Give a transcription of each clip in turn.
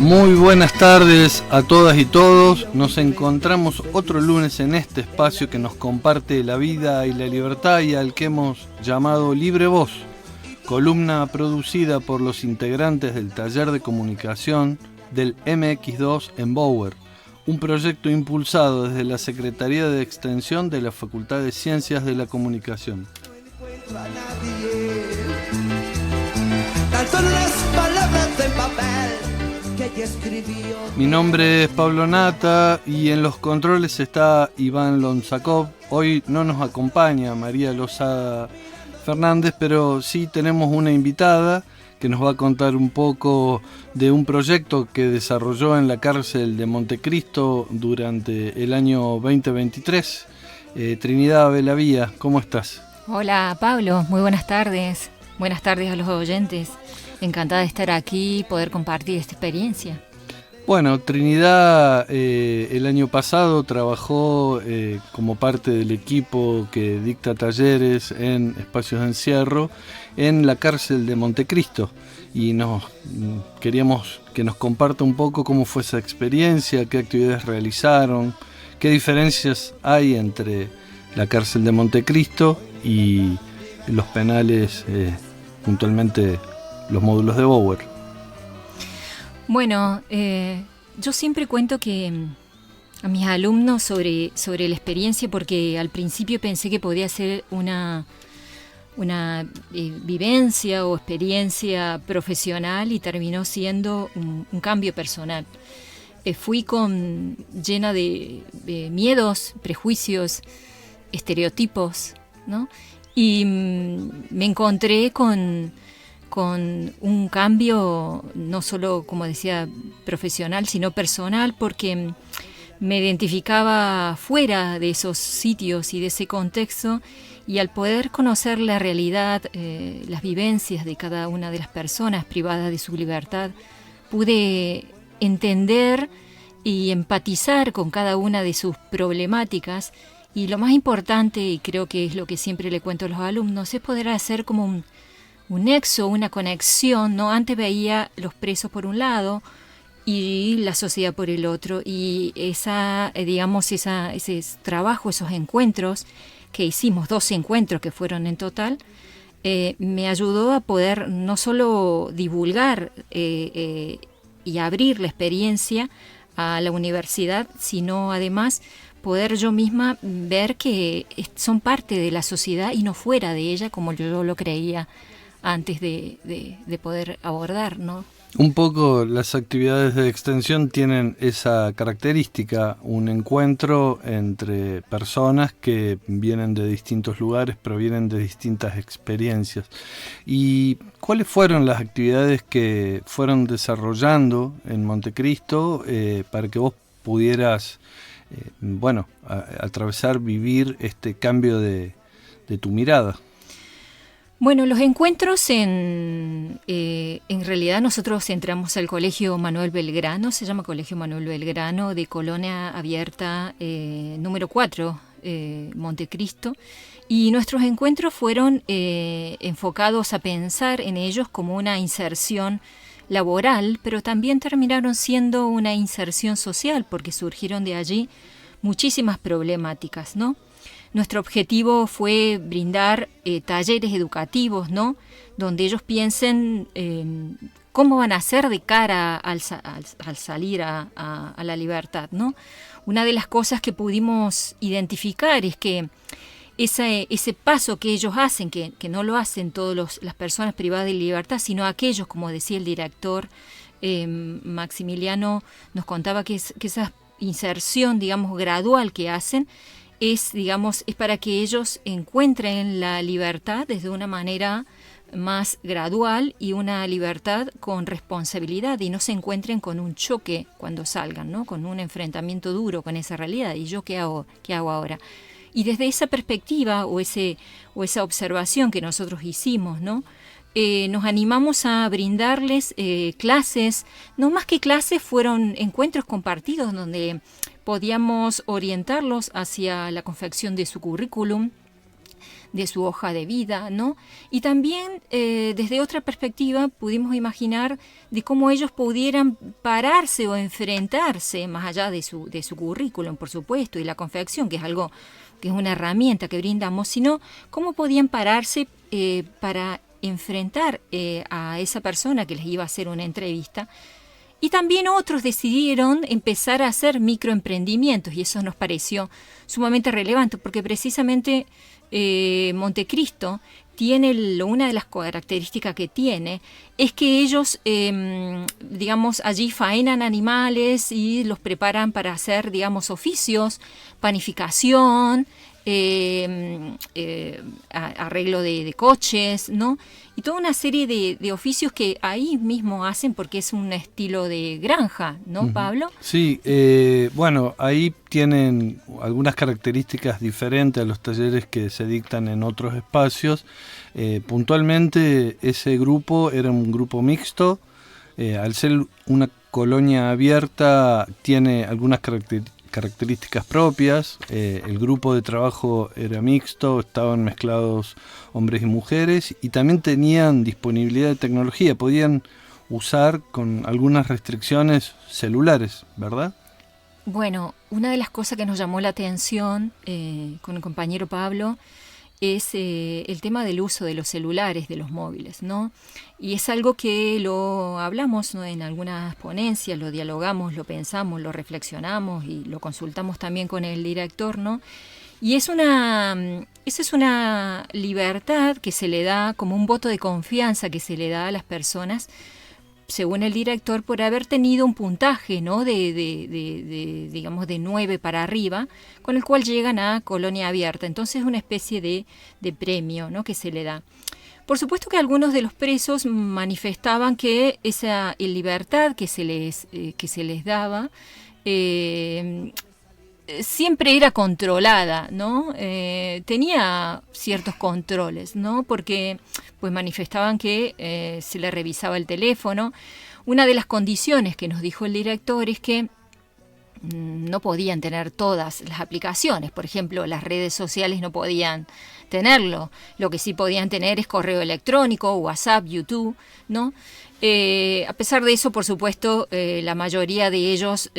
Muy buenas tardes a todas y todos. Nos encontramos otro lunes en este espacio que nos comparte la vida y la libertad y al que hemos llamado Libre Voz, columna producida por los integrantes del taller de comunicación del MX2 en Bower, un proyecto impulsado desde la Secretaría de Extensión de la Facultad de Ciencias de la Comunicación. Mi nombre es Pablo Nata y en los controles está Iván Lonzakov. Hoy no nos acompaña María Lozada Fernández, pero sí tenemos una invitada que nos va a contar un poco de un proyecto que desarrolló en la cárcel de Montecristo durante el año 2023. Trinidad Belavía, ¿cómo estás? Hola Pablo, muy buenas tardes. Buenas tardes a los oyentes. Encantada de estar aquí y poder compartir esta experiencia. Bueno, Trinidad el año pasado trabajó como parte del equipo que dicta talleres en espacios de encierro en la cárcel de Montecristo y queríamos que nos comparta un poco cómo fue esa experiencia, qué actividades realizaron, qué diferencias hay entre la cárcel de Montecristo y los penales, puntualmente los módulos de Bower. Bueno, yo siempre cuento que a mis alumnos sobre la experiencia, porque al principio pensé que podía ser una vivencia o experiencia profesional y terminó siendo un cambio personal. Fui llena de miedos, prejuicios, estereotipos, ¿no? Y me encontré con un cambio no solo, como decía, profesional, sino personal, porque me identificaba fuera de esos sitios y de ese contexto, y al poder conocer la realidad, las vivencias de cada una de las personas privadas de su libertad, pude entender y empatizar con cada una de sus problemáticas. Y lo más importante, y creo que es lo que siempre le cuento a los alumnos, es poder hacer como un nexo, una conexión, ¿no? Antes veía los presos por un lado y la sociedad por el otro, y ese trabajo, esos encuentros que hicimos, 12 encuentros que fueron en total, me ayudó a poder no solo divulgar y abrir la experiencia a la universidad, sino además poder yo misma ver que son parte de la sociedad y no fuera de ella, como yo lo creía antes de poder abordar, ¿no? Un poco las actividades de extensión tienen esa característica, un encuentro entre personas que vienen de distintos lugares, provienen de distintas experiencias. ¿Y cuáles fueron las actividades que fueron desarrollando en Montecristo para que vos pudieras atravesar, vivir este cambio de tu mirada? Bueno, los encuentros en realidad nosotros entramos al Colegio Manuel Belgrano, se llama Colegio Manuel Belgrano, de Colonia Abierta número 4, Montecristo, y nuestros encuentros fueron enfocados a pensar en ellos como una inserción laboral, pero también terminaron siendo una inserción social, porque surgieron de allí muchísimas problemáticas, ¿no? Nuestro objetivo fue brindar talleres educativos, ¿no? Donde ellos piensen cómo van a hacer de cara al salir a la libertad, ¿no? Una de las cosas que pudimos identificar es que ese paso que ellos hacen, que no lo hacen todas las personas privadas de libertad, sino aquellos, como decía el director Maximiliano, nos contaba que esa inserción, digamos, gradual que hacen, es para que ellos encuentren la libertad desde una manera más gradual y una libertad con responsabilidad, y no se encuentren con un choque cuando salgan, ¿no? Con un enfrentamiento duro con esa realidad. ¿Y yo qué hago ahora? Y desde esa perspectiva o esa observación que nosotros hicimos, ¿no? Nos animamos a brindarles clases, no más que clases, fueron encuentros compartidos donde podíamos orientarlos hacia la confección de su currículum, de su hoja de vida, ¿no? Y también desde otra perspectiva pudimos imaginar de cómo ellos pudieran pararse o enfrentarse, más allá de su currículum, por supuesto, y la confección, que es algo que es una herramienta que brindamos, sino cómo podían pararse para enfrentar a esa persona que les iba a hacer una entrevista. Y también otros decidieron empezar a hacer microemprendimientos, y eso nos pareció sumamente relevante, porque precisamente Montecristo tiene una de las características que tiene es que ellos, digamos, allí faenan animales y los preparan para hacer, digamos, oficios, panificación, arreglo de coches, ¿no? Y toda una serie de oficios que ahí mismo hacen porque es un estilo de granja, ¿no, Pablo? Sí, bueno, ahí tienen algunas características diferentes a los talleres que se dictan en otros espacios. Puntualmente ese grupo era un grupo mixto. Al ser una colonia abierta tiene algunas características propias. El grupo de trabajo era mixto, estaban mezclados hombres y mujeres y también tenían disponibilidad de tecnología, podían usar con algunas restricciones celulares, ¿verdad? Bueno, una de las cosas que nos llamó la atención con el compañero Pablo es el tema del uso de los celulares, de los móviles, ¿no? Y es algo que lo hablamos, ¿no?, en algunas ponencias, lo dialogamos, lo pensamos, lo reflexionamos y lo consultamos también con el director, ¿no? Y esa es una libertad que se le da como un voto de confianza que se le da a las personas, según el director, por haber tenido un puntaje, ¿no?, digamos, de 9 para arriba, con el cual llegan a Colonia Abierta. Entonces es una especie de premio, ¿no?, que se le da. Por supuesto que algunos de los presos manifestaban que esa libertad que se les daba siempre era controlada, ¿no? Tenía ciertos controles, ¿no? Porque pues manifestaban que se le revisaba el teléfono. Una de las condiciones que nos dijo el director es que no podían tener todas las aplicaciones. Por ejemplo, las redes sociales no podían tenerlo. Lo que sí podían tener es correo electrónico, WhatsApp, YouTube, ¿no? A pesar de eso, por supuesto, la mayoría de ellos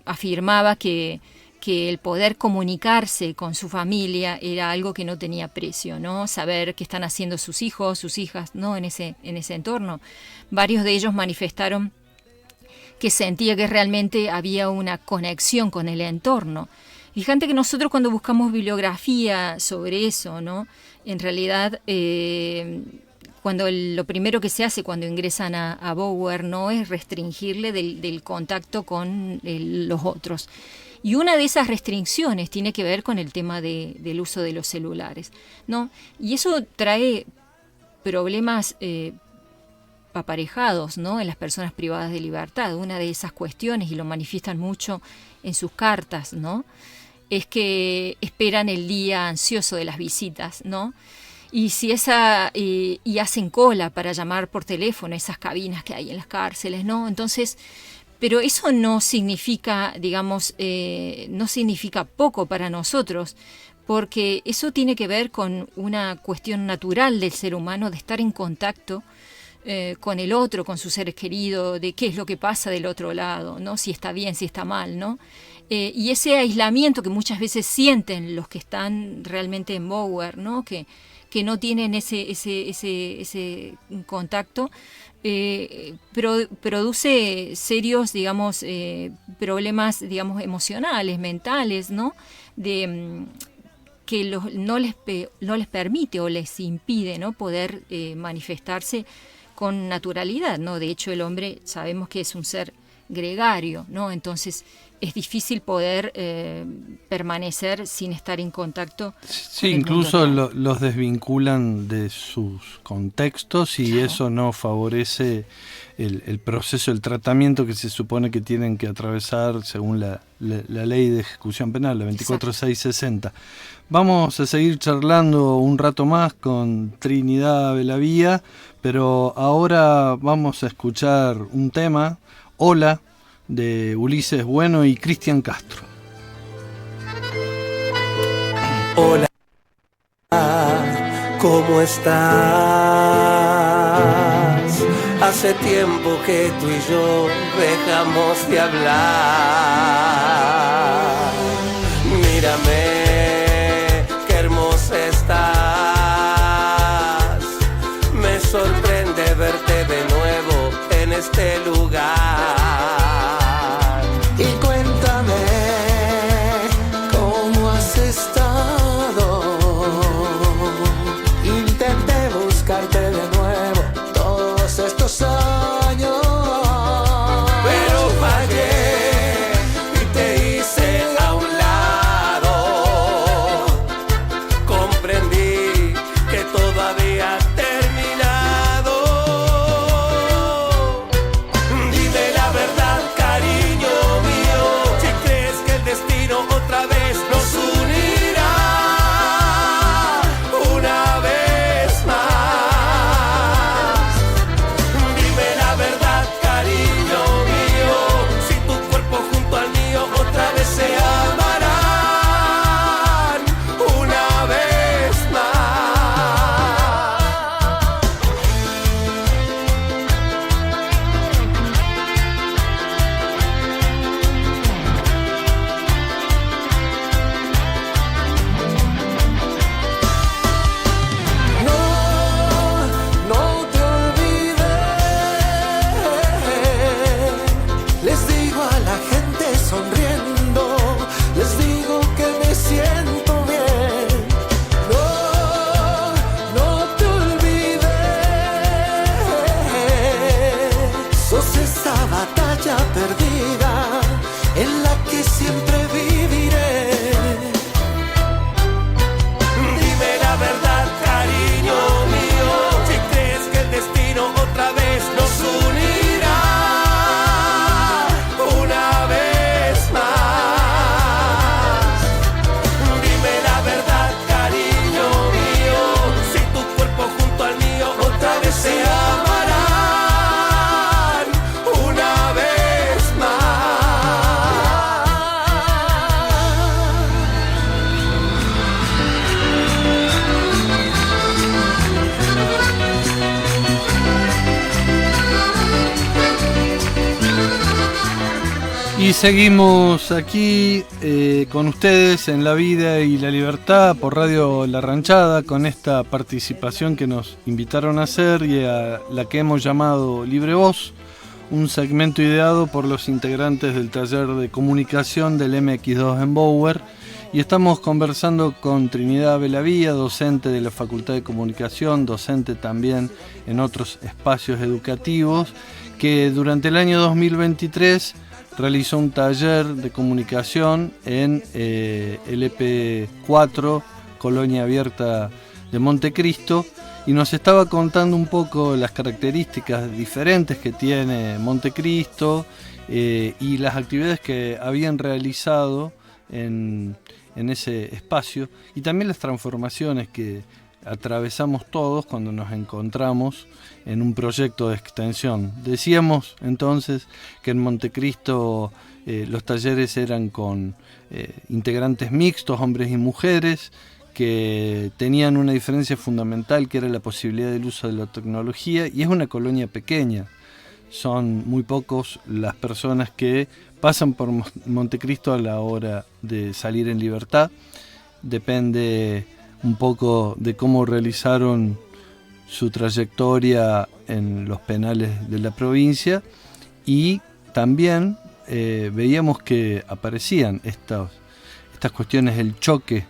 afirmaba que el poder comunicarse con su familia era algo que no tenía precio, ¿no? Saber qué están haciendo sus hijos, sus hijas, ¿no?, en ese entorno. Varios de ellos manifestaron que sentía que realmente había una conexión con el entorno. Fíjate que nosotros cuando buscamos bibliografía sobre eso, ¿no?, en realidad lo primero que se hace cuando ingresan a Bower, ¿no?, es restringirle del contacto con los otros. Y una de esas restricciones tiene que ver con el tema del uso de los celulares, ¿no? Y eso trae problemas aparejados, ¿no?, en las personas privadas de libertad. Una de esas cuestiones, y lo manifiestan mucho en sus cartas, ¿no?, es que esperan el día ansioso de las visitas, ¿no? Y y hacen cola para llamar por teléfono, esas cabinas que hay en las cárceles, ¿no? Entonces, pero eso no significa, digamos, no significa poco para nosotros, porque eso tiene que ver con una cuestión natural del ser humano de estar en contacto con el otro, con sus seres queridos, de qué es lo que pasa del otro lado, ¿no? Si está bien, si está mal, ¿no? Y ese aislamiento que muchas veces sienten los que están realmente en Bower, ¿no?, que no tienen ese contacto, produce serios, digamos, problemas, digamos, emocionales, mentales, ¿no?, que no les permite o les impide, ¿no?, poder manifestarse con naturalidad, ¿no? De hecho, el hombre sabemos que es un ser gregario, ¿no? Entonces es difícil poder permanecer sin estar en contacto. Sí, incluso los desvinculan de sus contextos y claro, eso no favorece el proceso, el tratamiento que se supone que tienen que atravesar según la ley de ejecución penal, la 24660. Vamos a seguir charlando un rato más con Trinidad Belavía, pero ahora vamos a escuchar un tema, Hola, de Ulises Bueno y Cristian Castro. Hola. ¿Cómo estás? Hace tiempo que tú y yo dejamos de hablar. Mírame, qué hermosa estás. Me sorprende verte de nuevo en este lugar. Y cuéntame, ¿cómo has estado? Intenté buscarte de nuevo todos estos años, pero fallé y te hice a un lado. Comprendí que todo había terminado. Dime la verdad, cariño mío, si crees que el destino otra vez nos unirá. Una vez más, dime la verdad, cariño mío, si tu cuerpo junto al mío otra vez se amarán. Una vez más. No, no te olvides. Les digo a la gente sonriendo, les digo que me siento bien. No, no te olvides. Sos esa batalla perdida en la que siempre viviré. Dime la verdad, cariño mío, si crees que el destino otra vez nos unirá. Una vez más. Dime la verdad, cariño mío, si tu cuerpo junto al mío otra vez se amarán. Una vez más. Y seguimos aquí con ustedes en La Vida y la Libertad por Radio La Ranchada, con esta participación que nos invitaron a hacer y a la que hemos llamado Libre Voz, un segmento ideado por los integrantes del taller de comunicación del MX2 en Bower. Y estamos conversando con Trinidad Belavía, docente de la Facultad de Comunicación, docente también en otros espacios educativos, que durante el año 2023 realizó un taller de comunicación en el EP4, Colonia Abierta de Montecristo, y nos estaba contando un poco las características diferentes que tiene Montecristo y las actividades que habían realizado en ese espacio, y también las transformaciones que atravesamos todos cuando nos encontramos en un proyecto de extensión. Decíamos entonces que en Montecristo los talleres eran con integrantes mixtos, hombres y mujeres, que tenían una diferencia fundamental, que era la posibilidad del uso de la tecnología, y es una colonia pequeña. Son muy pocos las personas que pasan por Montecristo a la hora de salir en libertad. Depende un poco de cómo realizaron su trayectoria en los penales de la provincia, y también veíamos que aparecían estas cuestiones, el choque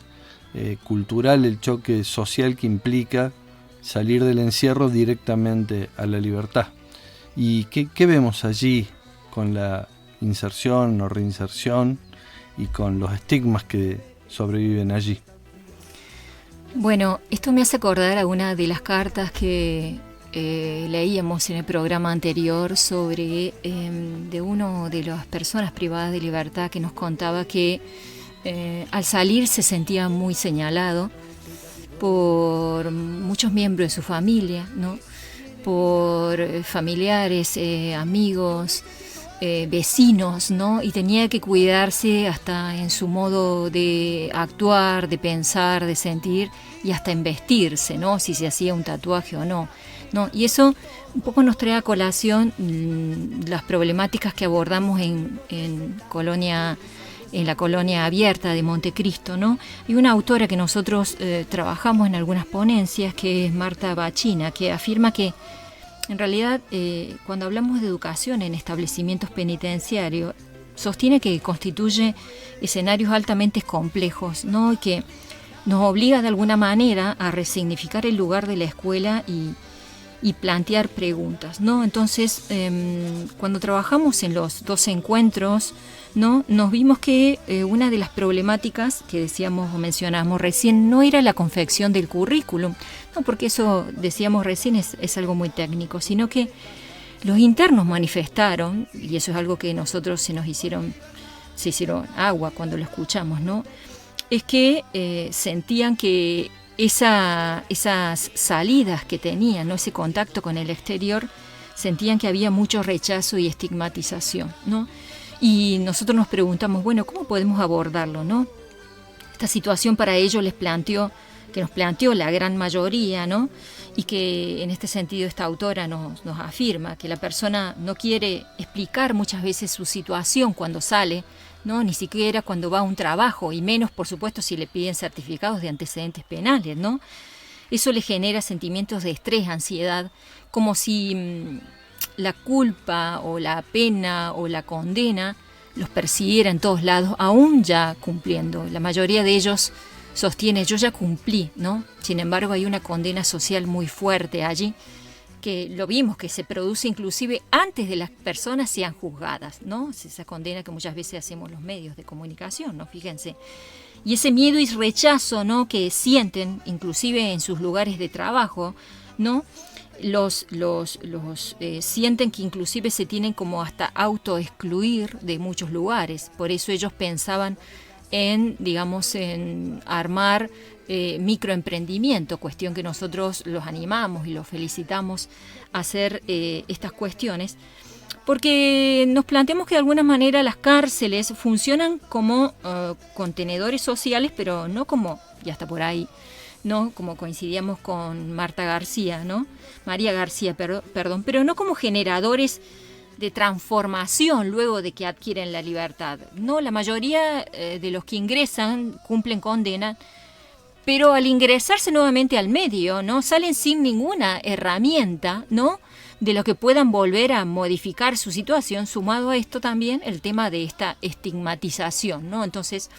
cultural, el choque social que implica salir del encierro directamente a la libertad. ¿Y qué vemos allí con la inserción o reinserción y con los estigmas que sobreviven allí? Bueno, esto me hace acordar a una de las cartas que leíamos en el programa anterior sobre de uno de las personas privadas de libertad, que nos contaba que al salir se sentía muy señalado por muchos miembros de su familia, ¿no? Por familiares, amigos, vecinos, ¿no? Y tenía que cuidarse hasta en su modo de actuar, de pensar, de sentir y hasta en vestirse, ¿no? Si se hacía un tatuaje o no, ¿no? Y eso un poco nos trae a colación las problemáticas que abordamos en la colonia abierta de Montecristo, ¿no? Y una autora que nosotros trabajamos en algunas ponencias, que es Marta Bachina, que afirma que en realidad cuando hablamos de educación en establecimientos penitenciarios, sostiene que constituye escenarios altamente complejos, ¿no? Y que nos obliga de alguna manera a resignificar el lugar de la escuela y plantear preguntas, ¿no? Entonces, cuando trabajamos en los 2 encuentros, ¿no? Nos vimos que una de las problemáticas que decíamos o mencionamos recién no era la confección del currículum, no, porque eso, decíamos recién, es algo muy técnico, sino que los internos manifestaron, y eso es algo que nosotros se hicieron agua cuando lo escuchamos, ¿no? Es que sentían que esas salidas que tenían, ¿no? Ese contacto con el exterior, sentían que había mucho rechazo y estigmatización, ¿no? Y nosotros nos preguntamos, bueno, ¿cómo podemos abordarlo, no? Esta situación para ellos nos planteó la gran mayoría, ¿no? Y que en este sentido esta autora nos afirma que la persona no quiere explicar muchas veces su situación cuando sale, ¿no? Ni siquiera cuando va a un trabajo, y menos, por supuesto, si le piden certificados de antecedentes penales, ¿no? Eso le genera sentimientos de estrés, ansiedad, como si la culpa o la pena o la condena los persiguiera en todos lados, aún ya cumpliendo. La mayoría de ellos sostiene, yo ya cumplí, ¿no? Sin embargo, hay una condena social muy fuerte allí, que lo vimos, que se produce inclusive antes de las personas sean juzgadas, ¿no? Es esa condena que muchas veces hacemos los medios de comunicación, ¿no? Fíjense. Y ese miedo y rechazo, ¿no? Que sienten, inclusive en sus lugares de trabajo, ¿no? Los sienten que inclusive se tienen como hasta autoexcluir de muchos lugares. Por eso ellos pensaban en armar microemprendimiento, cuestión que nosotros los animamos y los felicitamos a hacer estas cuestiones, porque nos planteamos que de alguna manera las cárceles funcionan como contenedores sociales, pero no como, ya está por ahí, ¿no? Como coincidíamos con María García, perdón, pero no como generadores de transformación luego de que adquieren la libertad. No, la mayoría de los que ingresan cumplen condena, pero al ingresarse nuevamente al medio, ¿no? Salen sin ninguna herramienta, ¿no? De lo que puedan volver a modificar su situación, sumado a esto también el tema de esta estigmatización, ¿no? Entonces,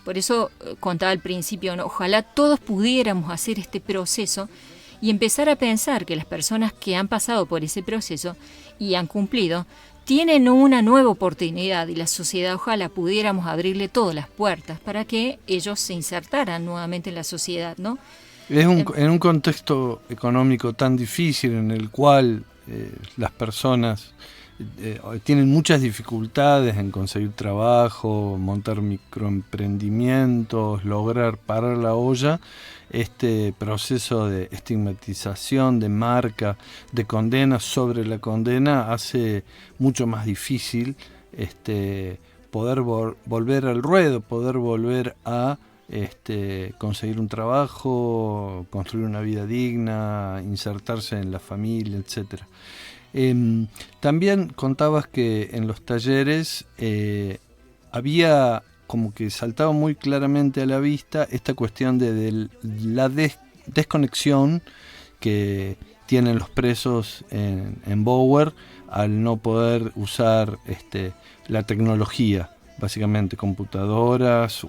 por eso contaba al principio, ¿no? Ojalá todos pudiéramos hacer este proceso y empezar a pensar que las personas que han pasado por ese proceso y han cumplido, tienen una nueva oportunidad, y la sociedad ojalá pudiéramos abrirle todas las puertas para que ellos se insertaran nuevamente en la sociedad, ¿no? En un contexto económico tan difícil en el cual las personas tienen muchas dificultades en conseguir trabajo, montar microemprendimientos, lograr parar la olla, este proceso de estigmatización, de marca, de condena sobre la condena hace mucho más difícil poder volver al ruedo, poder volver a conseguir un trabajo, construir una vida digna, insertarse en la familia, etcétera. También contabas que en los talleres había como que saltaba muy claramente a la vista esta cuestión de la desconexión que tienen los presos en Bower al no poder usar la tecnología, básicamente computadoras,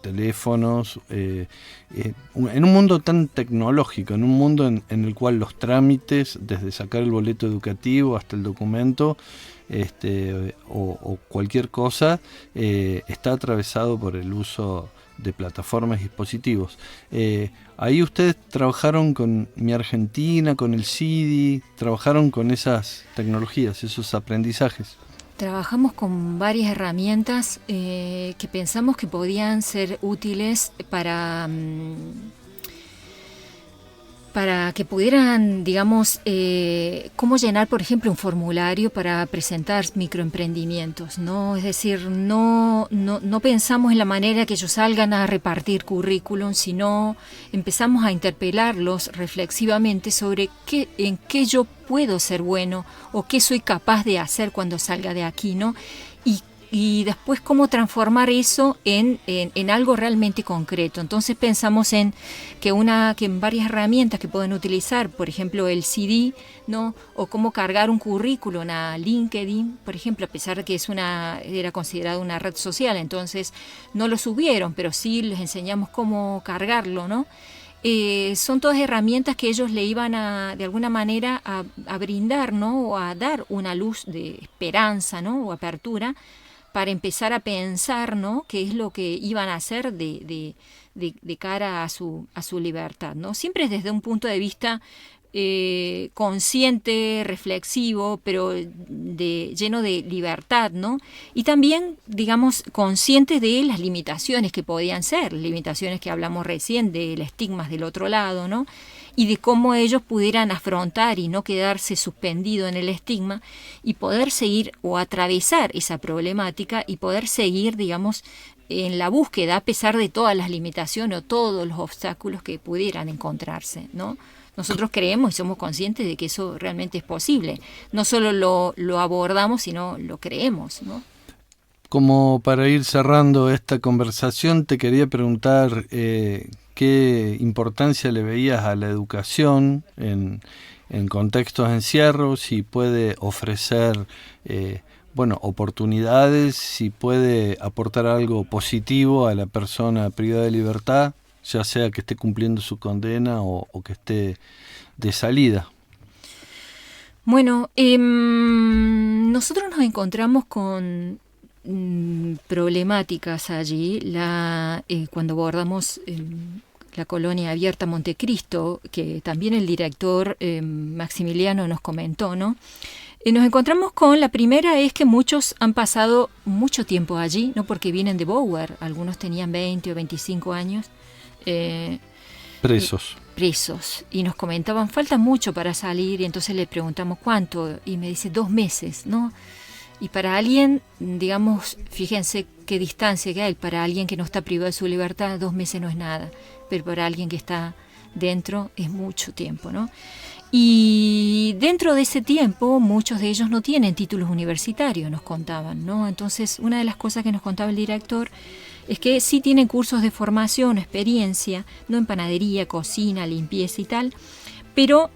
teléfonos, en un mundo tan tecnológico, en un mundo en el cual los trámites, desde sacar el boleto educativo hasta el documento, o cualquier cosa, está atravesado por el uso de plataformas y dispositivos. Ahí ustedes trabajaron con Mi Argentina, con el CIDI, trabajaron con esas tecnologías, esos aprendizajes. Trabajamos con varias herramientas que pensamos que podían ser útiles para para que pudieran, digamos, cómo llenar, por ejemplo, un formulario para presentar microemprendimientos, ¿no? Es decir, no pensamos en la manera que ellos salgan a repartir currículum, sino empezamos a interpelarlos reflexivamente sobre en qué yo puedo ser bueno o qué soy capaz de hacer cuando salga de aquí, ¿no? Y después cómo transformar eso en algo realmente concreto. Entonces pensamos en que en varias herramientas que pueden utilizar, por ejemplo el CD, ¿no? O cómo cargar un currículum a LinkedIn, por ejemplo, a pesar de que era considerada una red social, entonces no lo subieron, pero sí les enseñamos cómo cargarlo, ¿no? Son todas herramientas que ellos le iban de alguna manera a brindar, ¿no? O a dar una luz de esperanza, ¿no? O apertura, para empezar a pensar, ¿no? Qué es lo que iban a hacer de cara a su libertad, ¿no? Siempre desde un punto de vista consciente, reflexivo, pero lleno de libertad, ¿no? Y también, digamos, conscientes de las limitaciones que podían ser, limitaciones que hablamos recién, del estigma del otro lado, ¿no? Y de cómo ellos pudieran afrontar y no quedarse suspendido en el estigma y poder seguir o atravesar esa problemática y poder seguir, digamos, en la búsqueda a pesar de todas las limitaciones o todos los obstáculos que pudieran encontrarse, ¿no? Nosotros creemos y somos conscientes de que eso realmente es posible. No solo lo abordamos, sino lo creemos, ¿no? Como para ir cerrando esta conversación, te quería preguntar qué importancia le veías a la educación en contextos de encierro, si puede ofrecer oportunidades, si puede aportar algo positivo a la persona privada de libertad, ya sea que esté cumpliendo su condena o que esté de salida. Bueno, nosotros nos encontramos con problemáticas allí. Cuando abordamos la colonia abierta Montecristo, que también el director Maximiliano nos comentó, ¿no? Nos encontramos con, la primera es que muchos han pasado mucho tiempo allí, ¿no? Porque vienen de Bower, algunos tenían 20 o 25 años. Presos. Y nos comentaban, falta mucho para salir, y entonces le preguntamos cuánto, y me dice 2 meses, ¿no? Y para alguien, digamos, fíjense qué distancia que hay, para alguien que no está privado de su libertad, 2 meses no es nada, pero para alguien que está dentro es mucho tiempo, ¿no? Y dentro de ese tiempo, muchos de ellos no tienen títulos universitarios, nos contaban, ¿no? Entonces, una de las cosas que nos contaba el director es que sí tienen cursos de formación, experiencia, no en panadería, cocina, limpieza y tal, pero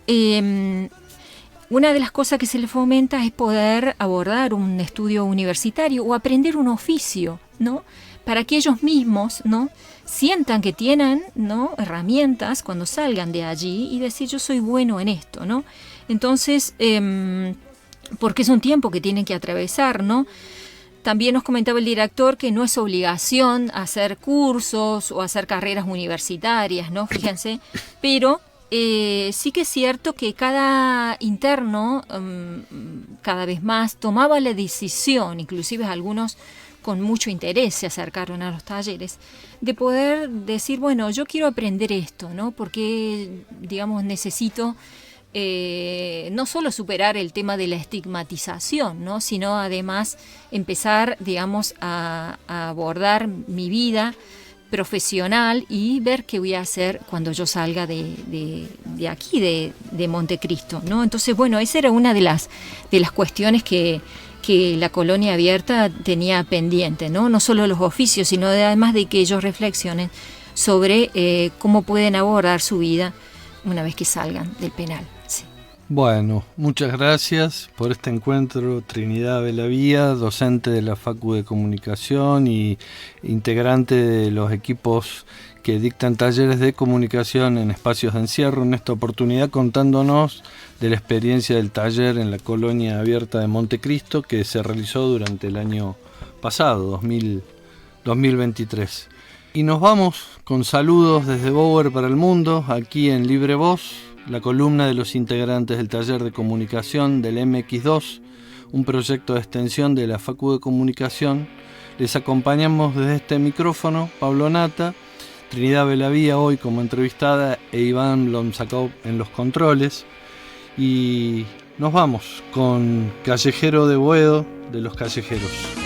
una de las cosas que se les fomenta es poder abordar un estudio universitario o aprender un oficio, ¿no? Para que ellos mismos, ¿no?, sientan que tienen, ¿no?, herramientas cuando salgan de allí y decir yo soy bueno en esto, ¿no? Entonces, porque es un tiempo que tienen que atravesar, ¿no? También nos comentaba el director que no es obligación hacer cursos o hacer carreras universitarias, ¿no? Fíjense, pero sí que es cierto que cada interno cada vez más tomaba la decisión, inclusive algunos con mucho interés se acercaron a los talleres, de poder decir, bueno, yo quiero aprender esto, ¿no? Porque, digamos, necesito no solo superar el tema de la estigmatización, ¿no?, sino además empezar, digamos, a abordar mi vida profesional y ver qué voy a hacer cuando yo salga de aquí, de Montecristo, ¿no? Entonces, bueno, esa era una de las cuestiones que la colonia abierta tenía pendiente, ¿no? No solo los oficios, sino además de que ellos reflexionen sobre cómo pueden abordar su vida una vez que salgan del penal. Sí. Bueno, muchas gracias por este encuentro, Trinidad Belavía, docente de la Facu de Comunicación y integrante de los equipos que dictan talleres de comunicación en espacios de encierro, en esta oportunidad contándonos de la experiencia del taller en la colonia abierta de Montecristo que se realizó durante el año pasado, 2023. Y nos vamos con saludos desde Bower para el mundo, aquí en Libre Voz, la columna de los integrantes del taller de comunicación del MX2, un proyecto de extensión de la Facu de Comunicación. Les acompañamos desde este micrófono, Pablo Nata, Trinidad Belavía hoy como entrevistada e Iván Lomsakov en los controles. Y nos vamos con Callejero de Boedo de Los Callejeros.